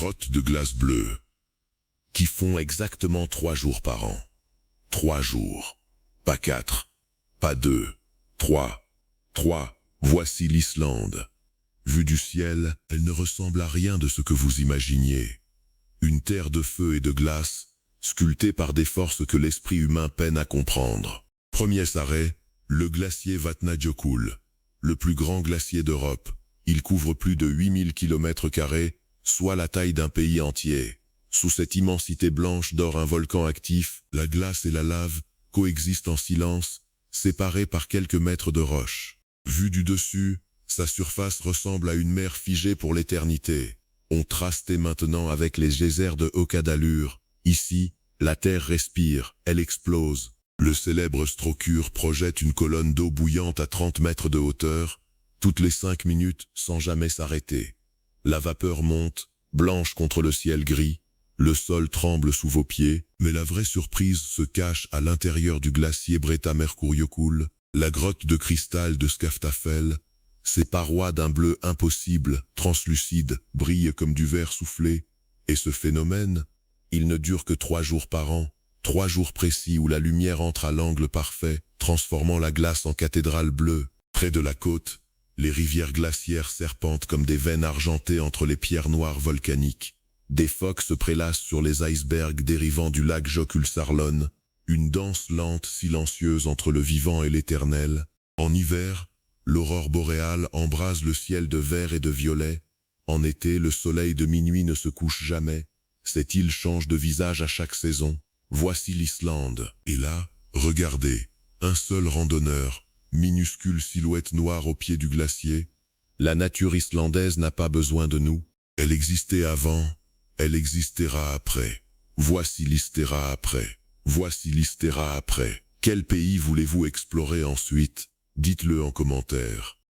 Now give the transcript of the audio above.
grottes de glace bleue, qui font exactement 3 jours par an. 3 jours. Pas 4. Pas 2. 3. 3. Voici l'Islande. Vue du ciel, elle ne ressemble à rien de ce que vous imaginiez. Une terre de feu et de glace, sculptée par des forces que l'esprit humain peine à comprendre. Premier arrêt, le glacier Vatnajökull, le plus grand glacier d'Europe. Il couvre plus de 8000 km², soit la taille d'un pays entier. Sous cette immensité blanche dort un volcan actif, la glace et la lave coexistent en silence, séparées par quelques mètres de roche. Vue du dessus, sa surface ressemble à une mer figée pour l'éternité. Contrastez maintenant avec les geysers de Oka d'allure. Ici, la terre respire, elle explose. Le célèbre Strokür projette une colonne d'eau bouillante à 30 mètres de hauteur, toutes les 5 minutes sans jamais s'arrêter. La vapeur monte, blanche contre le ciel gris. Le sol tremble sous vos pieds, mais la vraie surprise se cache à l'intérieur du glacier Bretamerkurjökull, la grotte de cristal de Skaftafell. Ses parois d'un bleu impossible, translucide, brillent comme du verre soufflé. Et ce phénomène, il ne dure que 3 jours par an, 3 jours précis où la lumière entre à l'angle parfait, transformant la glace en cathédrale bleue. Près de la côte, les rivières glaciaires serpentent comme des veines argentées entre les pierres noires volcaniques. Des phoques se prélassent sur les icebergs dérivant du lac Jökulsárlón, une danse lente, silencieuse entre le vivant et l'éternel. En hiver, l'aurore boréale embrase le ciel de vert et de violet. En été, le soleil de minuit ne se couche jamais. Cette île change de visage à chaque saison. Voici l'Islande. Et là, regardez, un seul randonneur, minuscule silhouette noire au pied du glacier. La nature islandaise n'a pas besoin de nous. Elle existait avant, elle existera après. Voici l'Istera après. Voici l'Istera après. Quel pays voulez-vous explorer ensuite? Dites-le en commentaire.